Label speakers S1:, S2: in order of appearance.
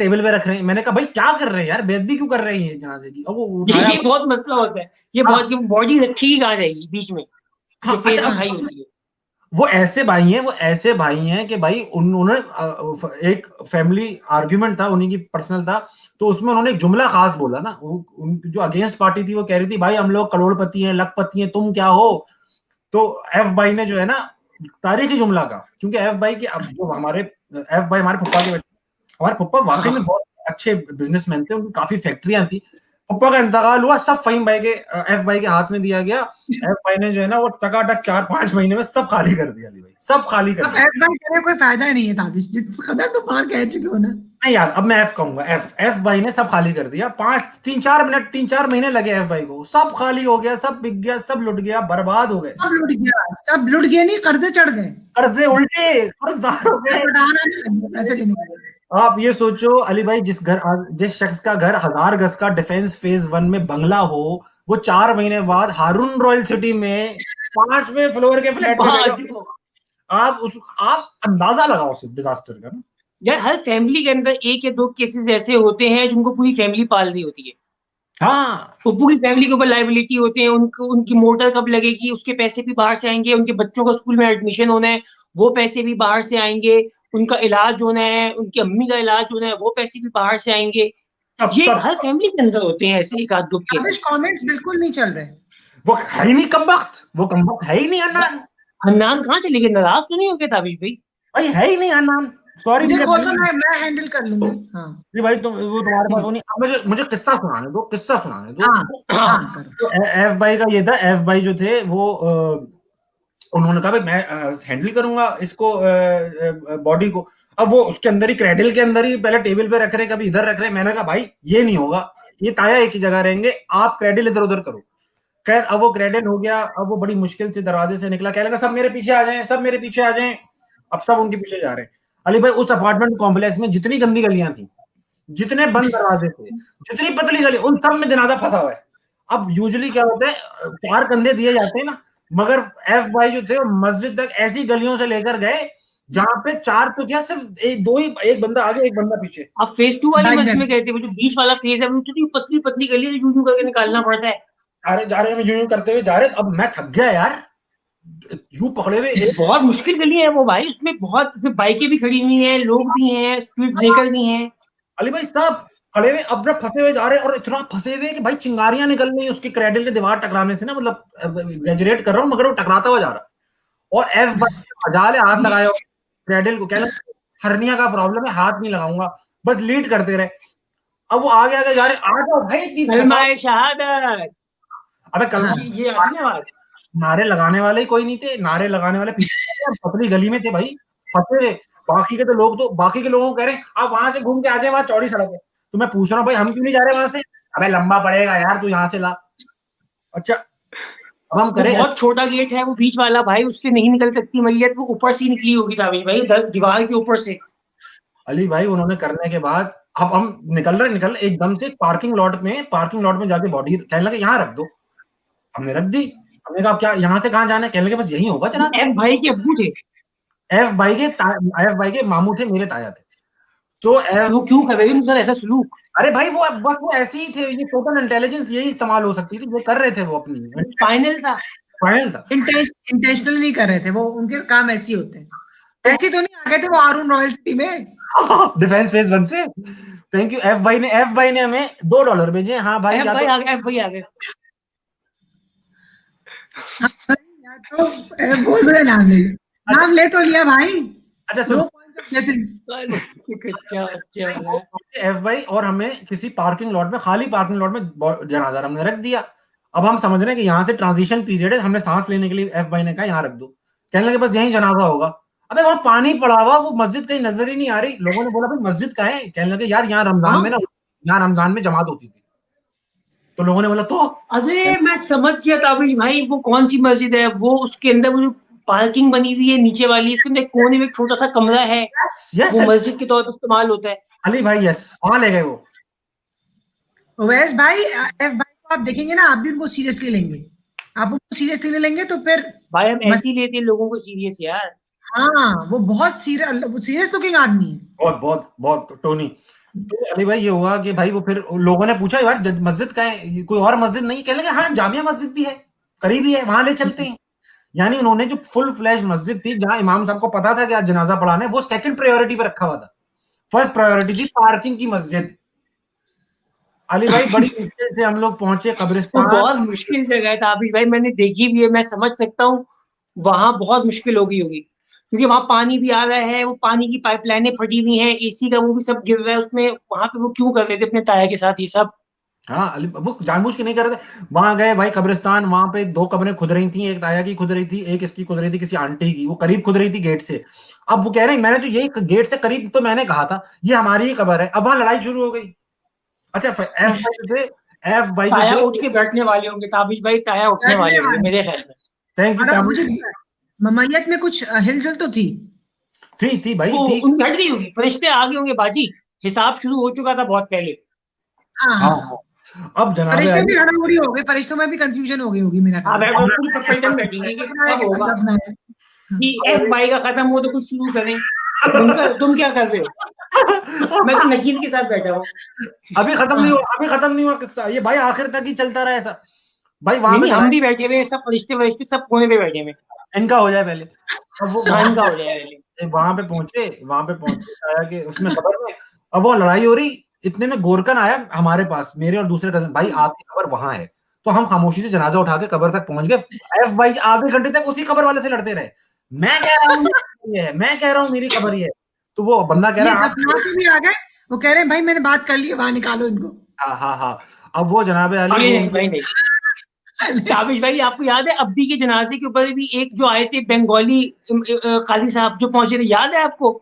S1: Table पे रख रहे हैं। मैंने कहा भाई क्या कर रहे हैं यार, बेइज्जती क्यों कर रहे हैं जनाजे की। अब वो उठाया।
S2: ये बहुत मसला होता है, ये
S1: हाँ,
S2: बहुत, बॉडी रखी कहाँ जाएगी बीच में,
S1: हाँ,
S2: जो फेस
S1: अच्छा।
S2: दिखाई होती है।
S1: वो ऐसे भाई हैं, वो ऐसे भाई हैं कि भाई उन्होंने एक फैमिली आर्ग्यूमेंट था उन्हीं की, पर्सनल था, तो उसमें उन्होंने एक जुमला खास बोला ना, जो अगेंस्ट पार्टी थी वो कह रही थी भाई हम लोग करोड़पति हैं, लखपति हैं, तुम क्या हो। तो एफ भाई ने जो है ना, तारीखी जुमला का, क्योंकि एफ भाई के, अब जो हमारे एफ भाई हमारे पप्पा के, हमारे पप्पा वाकई में बहुत अच्छे बिजनेसमैन थे, उनकी काफी फैक्ट्रियां थी। पप्पा का इंतकाल हुआ, सब फहीम भाई के, एफ भाई के हाथ में दिया गया। एफ भाई ने जो है ना वो टकाटक 4-5 महीने में सब खाली कर दिया। अली भाई सब खाली कर
S3: अब
S1: दिया।
S3: एफ बाई करे कोई फायदा ही नहीं है ताबिश, जिस कदर तुम बाहर कह चुके हो ना।
S1: नहीं यार, अब मैं एफ कहूंगा, एफ एफ भाई ने सब खाली कर दिया। 5-3-4 मिनट 3-4 महीने लगे एफ भाई को, सब खाली हो गया, सब बिक गया, सब लुट गया, बर्बाद हो गए।
S3: सब लुट गया, सब लुट गया, नहीं कर्जे चढ़ गए,
S1: कर्जे उल्टे, कर्जदार हो गए।
S3: लौटाना नहीं लगे पैसे लेने के लिए।
S1: आप ये सोचो अली भाई, जिस शख्स का घर 1000 गज का डिफेंस फेज 1 में बंगला हो, वो 4 महीने बाद हारून रॉयल सिटी में 5वें फ्लोर के फ्लैट में बैठो। आप अंदाजा लगाओ सिर्फ डिजास्टर का ना।
S2: यार हर फैमिली के अंदर एक या दो केसेस ऐसे होते हैं जिनको पूरी फैमिली पाल रही होती है,
S1: हाँ,
S2: तो पूरी फैमिली के ऊपर लाइबिलिटी होते हैं, उनको, उनकी मोटर कब लगेगी उसके पैसे भी बाहर से आएंगे, उनके बच्चों का स्कूल में एडमिशन होना है वो पैसे भी बाहर से आएंगे, उनका इलाज होना है, उनकी अम्मी का इलाज होना है वो पैसे भी बाहर से आएंगे।
S1: सब
S2: ये
S1: सब
S2: हर फैमिली के अंदर होते हैं ऐसे एक आध दो
S3: ताबिश
S2: केसेस।
S3: कमेंट्स बिल्कुल नहीं चल रहे।
S1: वो है ही नहीं कमबख्त, वो कमबख्त है ही नहीं अनान।
S2: हन्नान कहाँ चले गए, नाराज तो नहीं हो गए ताबिश भाई?
S1: भाई है ही नहीं अनान, सॉरी
S3: मुझे
S1: मेरे
S3: खोल
S1: भाई।
S3: दो, मैं हैंडल कर लूंगी। हाँ
S1: जी भाई, तुम वो तुम्हारे पास वो नहीं। अब मुझे किस्सा सुनाने दो, किस्सा सुनाने दो।
S3: हाँ
S2: हाँ
S3: हाँ करो।
S1: तो एफ भाई का ये था, एफ भाई जो थे वो उन्होंने कहा भाई मैं हैंडल करूंगा इसको, बॉडी को। अब वो उसके अंदर ही, क्रेडल के अंदर ही पहले टेबल पे रख रहे, कभी इधर रख रहे। मैंने कहा भाई ये नहीं होगा, ये ताया एक ही जगह रहेंगे, आप क्रेडल इधर उधर करो। खैर अब वो क्रेडल हो गया। अब वो बड़ी मुश्किल से दरवाजे से निकला, कहने लगा सब मेरे पीछे आ जाएं, सब मेरे पीछे आ जाएं। अब सब उनके पीछे जा रहे हैं। अली भाई उस अपार्टमेंट कॉम्प्लेक्स में जितनी गंदी गलियां थी, जितने बंद दरवाजे थे, जितनी पतली गली, उन सब में जनाजा फंसा हुआ है। अब यूजुअली क्या होता है, 4 कंधे दिए जाते हैं ना, मगर एफ भाई जो थे वो मस्जिद तक ऐसी गलियों से लेकर गए जहां पे 4 तो क्या, सिर्फ दो ही, एक बंदा आगे एक बंदा पीछे।
S2: आप फेज 2 वाली मस्जिद
S3: बैगन
S2: में गए थे, वो जो बीच वाला फेज है वो इतनी पतली पतली गली है, यूं यूं करके निकालना पड़ता है।
S1: जा रहे हम यूं करते हुए जा रहे। अब मैं थक गया यार, यूं पकड़े हुए
S2: बहुत मुश्किल गली है वो भाई, उसमें बहुत बाइकें भी खड़ी हुई हैं, लोग भी हैं, स्पीड ब्रेकर भी हैं।
S1: अली भाई साहब खड़े हुए, अब ना फंसे हुए जा रहे, और इतना फंसे हुए कि भाई चिंगारियां निकल रही है उसकी क्रेडल के दीवार टकराने से ना, मतलब एग्जैजरेट कर रहा हूँ, मगर वो टकराता हुआ जा रहा। और एफ भाई मजाल है, हाथ लगाया क्रेडल को, कहना हर्निया का प्रॉब्लम है, हाथ नहीं लगाऊंगा, बस लीड करते रहे। अब वो आगे आगे जा रहे, आ जाओ भाई इतनी
S2: कलमाए शहादत,
S1: अबे कल
S2: ये आती है आवाज।
S1: नारे लगाने वाले ही कोई नहीं थे, नारे लगाने वाले पीछे पतली गली में थे भाई, फंसे हुए। बाकी के तो लोग, तो बाकी के लोगों को कह रहे हैं आप वहां से घूम के आ जाए, वहां चौड़ी सड़क है। तो मैं पूछ रहा हूँ भाई हम क्यों नहीं जा रहे वहां से। अबे लंबा पड़ेगा यार, तू यहाँ से ला। अच्छा अब हम
S2: वो
S1: करें।
S2: बहुत छोटा गेट है वो बीच वाला भाई, उससे नहीं निकल सकती मैयत, वो ऊपर से ही निकली होगी ताबी भाई, दीवार के ऊपर से।
S1: अली भाई उन्होंने करने के बाद, अब हम निकल रहे एकदम से पार्किंग लॉट में जाके बॉडी, कहने लगे यहाँ रख दो। हमने रख दी। हमने कहा क्या यहाँ से कहाँ जाना है, कहने लगे बस यही होगा जनाब।
S2: एफ भाई के अब्बू थे।
S1: एफ भाई के मामू थे, मेरे ताया थे। तो
S2: तो क्यों कर रहे थे सर ऐसा सलूक?
S1: अरे भाई वो बस वो ऐसे ही थे, ये टोटल इंटेलिजेंस यही इस्तेमाल हो सकती थी, वो कर रहे थे वो अपनी,
S2: फाइनल था।
S1: फाइनल था।
S3: इंटेंशनली नहीं कर रहे थे वो, उनके काम ऐसे ही होते हैं। ऐसे तो नहीं आ गए थे वो हारून रॉयल सिटी में
S1: डिफेंस फेज 1 से। थैंक यू एफ भाई ने हमें $2 भेजे। हाँ भाई,
S2: एफ
S1: या
S2: भाई
S1: तो
S2: आ गए, एफ भाई आ गए।
S3: या तो बोल दो नाम ले तो लिया भाई।
S1: अच्छा
S3: नो
S1: सुनो,
S3: पॉइंट्स ऑफ ब्लेसिंग।
S2: अच्छा
S1: एफ भाई और हमें किसी पार्किंग लॉट में, खाली पार्किंग लॉट में जनाजा हमने रख दिया। अब हम समझ रहे हैं कि यहाँ से ट्रांजिशन पीरियड है, हमने सांस लेने के लिए एफ भाई ने कहा यहाँ रख दो। कहने लगे बस यही जनाजा होगा। अबे वहां पानी पड़ा हुआ, वो मस्जिद कहीं नजर ही नहीं आ रही। लोगों ने बोला भाई मस्जिद कहाँ है, कहने लगे यार यहाँ रमजान में ना, यहाँ रमजान में जमात होती थी। तो लोगों ने बोला तो
S2: अरे मैं समझ गया ताबिश भाई, वो कौन सी मस्जिद है वो, उसके अंदर वो जो पार्किंग बनी हुई है नीचे वाली, उसके अंदर कोने में एक छोटा सा कमरा है,
S1: यस
S2: वो मस्जिद के तौर पर इस्तेमाल होता है।
S1: अली भाई, यस वहां ले गए वो।
S3: ओवैस भाई, एफ भाई को आप देखेंगे ना, आप भी उनको सीरियसली लेंगे। आप उनको सीरियसली नहीं लेंगे तो फिर
S2: भाई हम ऐसे ही लेते हैं लोगों को सीरियस यार।
S3: हाँ, वो बहुत सीरियस लुकिंग आदमी है।
S1: बहुत बहुत बहुत टोनी। तो अली भाई ये हुआ कि भाई वो फिर लोगों ने पूछा यार मस्जिद का है, कोई और मस्जिद नहीं? कहने लगे हाँ जामिया मस्जिद भी है, करीब ही है, वहां ले चलते हैं। यानी उन्होंने जो फुल फ्लैश मस्जिद थी जहां इमाम साहब को पता था कि आज जनाजा पढ़ाना है, वो सेकंड प्रायोरिटी पे रखा हुआ था। फर्स्ट प्रायोरिटी थी पार्किंग की मस्जिद। अली भाई बड़ी मुश्किल से हम लोग पहुंचे
S2: वो
S1: कब्रिस्तान।
S2: बहुत मुश्किल जगह था आबिद भाई, मैंने देखी भी है, मैं समझ सकता हूँ वहां बहुत मुश्किल हो गई होगी, क्योंकि वहां पानी भी आ रहा है, वो पानी की पाइपलाइनें फटी हुई हैं, एसी का वो भी सब गिर रहा है उसमें, वहां पे वो क्यों कर रहे थे अपने ताया के साथ ये सब?
S1: हाँ अली वो जानबूझ के नहीं कर रहे थे। वहां गए भाई कब्रिस्तान, वहां पे 2 कब्रें खुद रही थी, एक ताया की खुद रही थी, एक इसकी खुद रही थी किसी आंटी की, वो करीब खुद रही थी गेट से। अब वो कह रहे हैं मैंने तो यही गेट से करीब तो मैंने कहा था ये हमारी ही कब्र है। अब वहां लड़ाई शुरू हो गई। अच्छा एफ भाई जो थे, एफ भाई जो
S2: ताया
S1: थे,
S2: उठ के बैठने वाले होंगे ताबिश भाई, ताया उठने वाले
S3: बैठने
S2: होंगे
S3: वाले।
S2: मेरे ख्याल में।
S1: थैंक यू
S3: और
S1: ताबू।
S3: मुझे ममैयत में कुछ हिलजुल तो थी।
S1: थी भाई
S2: वो
S1: थी।
S2: उनकी हट गई होगी, फरिश्ते आ गए होंगे बाजी, हिसाब शुरू हो चुका था बहुत पहले।
S3: हाँ
S1: हाँ
S3: हाँ,
S1: हाँ। अब जनाबे
S3: फरिश्ते भी
S1: अली
S3: हड़बड़ी हो गए, फरिश्तों में भी कंफ्यूजन हो गई होगी मेरा
S2: हाँ
S3: ख्याल है।
S2: बैठ पूरी पलटन बैठेंगे कि
S3: दफना है
S2: कब
S3: कि
S2: होगा,
S3: दफना है। हाँ।
S2: कि एफ भाई का खत्म हो तो कुछ शुरू करें। तुम क्या कर रहे हो? मैं तो नकील के साथ बैठा हूँ।
S1: अभी खत्म नहीं
S3: हाँ।
S1: हुआ, अभी खत्म नहीं हुआ किस्सा ये भाई, आखिर तक ही चलता रहा ऐसा। भाई वहां
S2: नहीं
S1: पे
S2: नहीं, हम
S1: लड़ाई
S2: भी बैठे हुए हैं, सब फरिश्ते वरिश्ते सब कोने पे बैठे हुए हैं।
S1: इनका हो जाए पहले। अब वो
S2: हाँ
S1: वहां
S2: इनका
S1: पे
S2: हो जाए पहले।
S1: वहां पे पहुंचे आया कि उसमें खबर में। अब वो लड़ाई हो रही, इतने में गोरकन आया हमारे पास, मेरे और दूसरे कजन भाई आपकी खबर वहां है। तो हम खामोशी से जनाजा उठा के कब्र तक पहुंच गए। एफ भाई आधे घंटे तक उसी खबर वाले से लड़ते रहे। मैं कह रहा हूँ मेरी खबर ये है, मैं कह रहा हूँ मेरी खबर ये है। तो वो बंदा कह
S3: ये
S1: रहा
S3: दफना के भी आ गए, वो कह रहे हैं भाई मैंने बात कर ली है, वहां निकालो इनको।
S1: हाँ हाँ हाँ। अब वो जनाबे अली
S2: अरे
S1: वो
S2: नहीं भाई नहीं, ताबिश भाई आपको याद है अब्दी के जनाजे के ऊपर भी एक जो आए थे बंगाली काली साहब जो पहुंचे थे, याद है आपको?